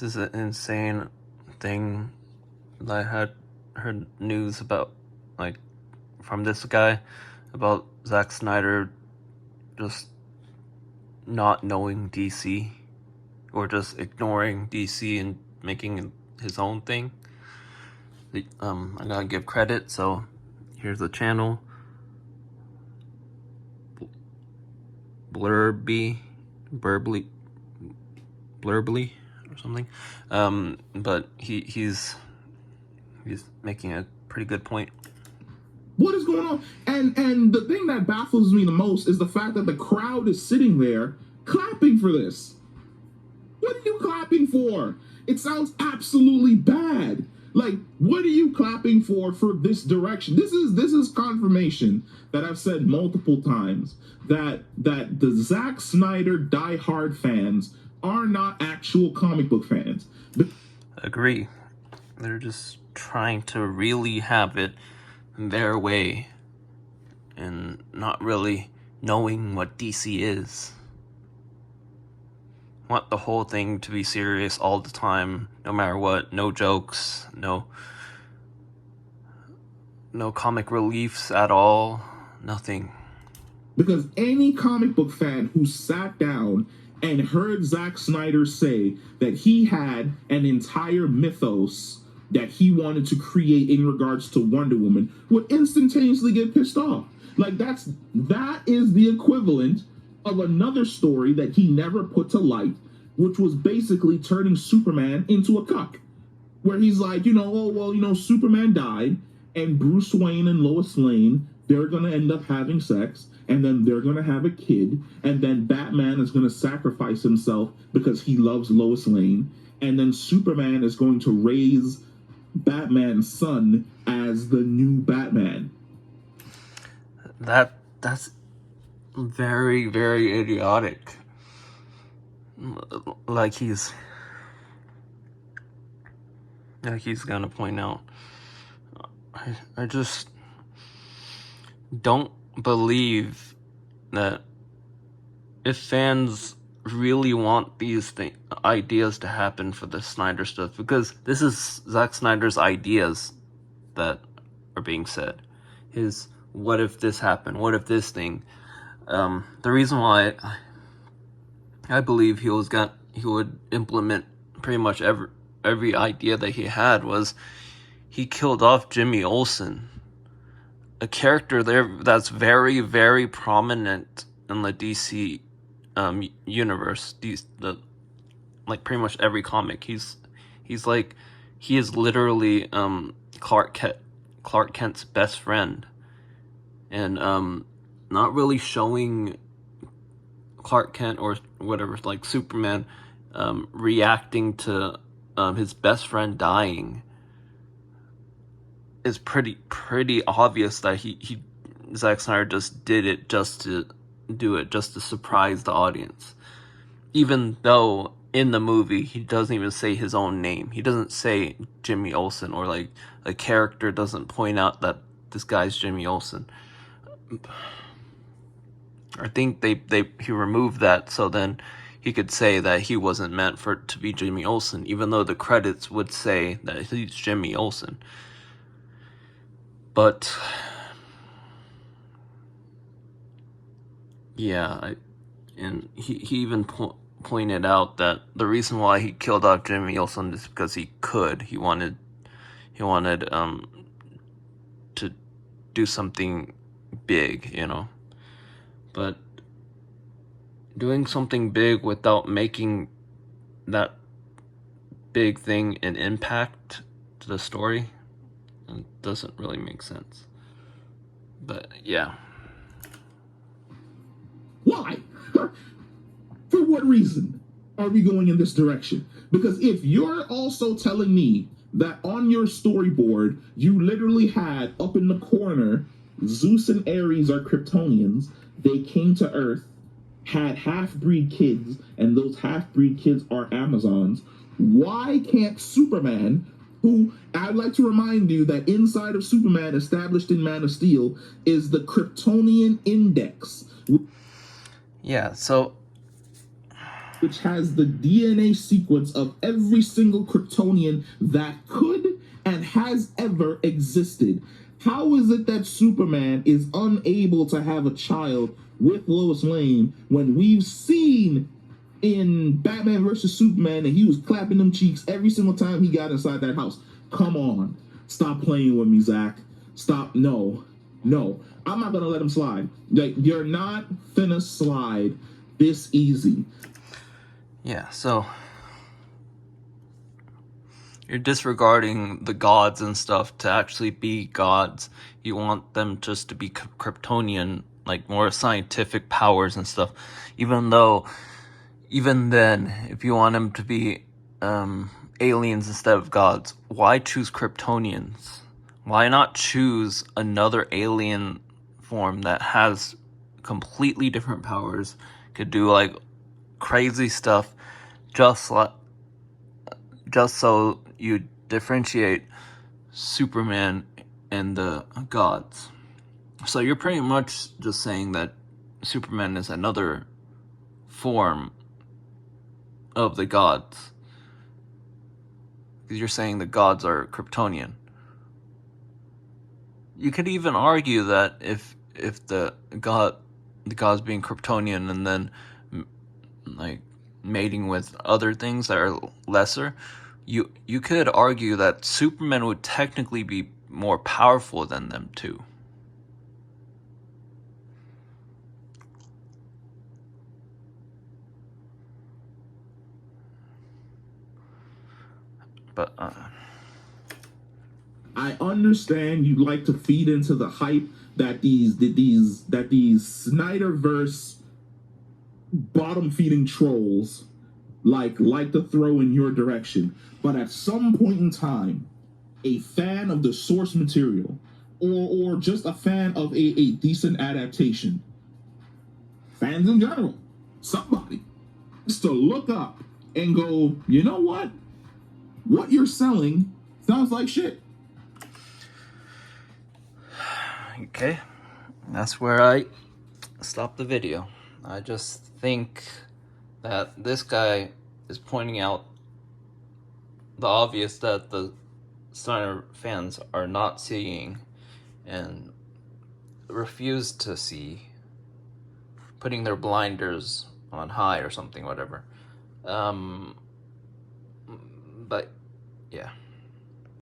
This is an insane thing that I had heard news about, like, from this guy about Zack Snyder just not knowing DC or just ignoring DC and making his own thing. I gotta give credit, so here's the channel. Blurbly or something. But he's making a pretty good point. What is going on? And the thing that baffles me the most is the fact that the crowd is sitting there clapping for this. What are you clapping for? It sounds absolutely bad. Like, what are you clapping for this direction? This is confirmation that I've said multiple times that the Zack Snyder diehard fans are not actual comic book fans. Agree. They're just trying to really have it their way and not really knowing what DC is. Want the whole thing to be serious all the time, no matter what. No jokes, no comic reliefs at all, nothing. Because any comic book fan who sat down and heard Zack Snyder say that he had an entire mythos that he wanted to create in regards to Wonder Woman would instantaneously get pissed off. Like, that is the equivalent of another story that he never put to light, which was basically turning Superman into a cuck. Where he's like, Superman died, and Bruce Wayne and Lois Lane, they're going to end up having sex, and then they're going to have a kid, and then Batman is going to sacrifice himself because he loves Lois Lane, and then Superman is going to raise Batman's son as the new Batman. That's very, very idiotic. Like he's gonna point out. I just don't believe that if fans really want these ideas to happen for the Snyder stuff, because this is Zack Snyder's ideas that are being said. His what if this happened? What if this thing? The reason why I believe he would implement pretty much every idea that he had was he killed off Jimmy Olsen, a character there that's very, very prominent in the DC universe. Like pretty much every comic. He is literally Clark Kent's best friend, and not really showing Clark Kent or whatever, like Superman, reacting to his best friend dying is pretty obvious that Zack Snyder just did it just to do it, just to surprise the audience. Even though in the movie he doesn't even say his own name. He doesn't say Jimmy Olsen, or like a character doesn't point out that this guy's Jimmy Olsen. I think he removed that so then he could say that he wasn't meant for it to be Jimmy Olsen, even though the credits would say that he's Jimmy Olsen. But yeah, he even pointed out that the reason why he killed off Jimmy Olsen is because he could. He wanted to do something big, But doing something big without making that big thing an impact to the story doesn't really make sense. But yeah. Why? For what reason are we going in this direction? Because if you're also telling me that on your storyboard you literally had up in the corner Zeus and Ares are Kryptonians, they came to Earth, had half-breed kids, and those half-breed kids are Amazons, why can't Superman, who I'd like to remind you that inside of Superman, established in Man of Steel, is the Kryptonian Index. Yeah, so which has the DNA sequence of every single Kryptonian that could and has ever existed. How is it that Superman is unable to have a child with Lois Lane when we've seen in Batman versus Superman and he was clapping them cheeks every single time he got inside that house? Come on. Stop playing with me, Zach. Stop. No. I'm not going to let him slide. Like, you're not finna slide this easy. Yeah, so you're disregarding the gods and stuff to actually be gods. You want them just to be Kryptonian, like more scientific powers and stuff. Even then, if you want them to be aliens instead of gods, why choose Kryptonians? Why not choose another alien form that has completely different powers, could do like crazy stuff, just so you differentiate Superman and the gods. So you're pretty much just saying that Superman is another form of the gods, because you're saying the gods are Kryptonian. You could even argue that if the gods being Kryptonian and then like mating with other things that are lesser, you could argue that Superman would technically be more powerful than them too. But I understand you like to feed into the hype that these Snyderverse bottom feeding trolls like to throw in your direction. But at some point in time, a fan of the source material or just a fan of a decent adaptation, fans in general, somebody is to look up and go, you know what? What you're selling sounds like shit. okay, that's where I stop the video. I just think that this guy is pointing out the obvious that the Snyder fans are not seeing and refuse to see, putting their blinders on high or something, whatever. But yeah.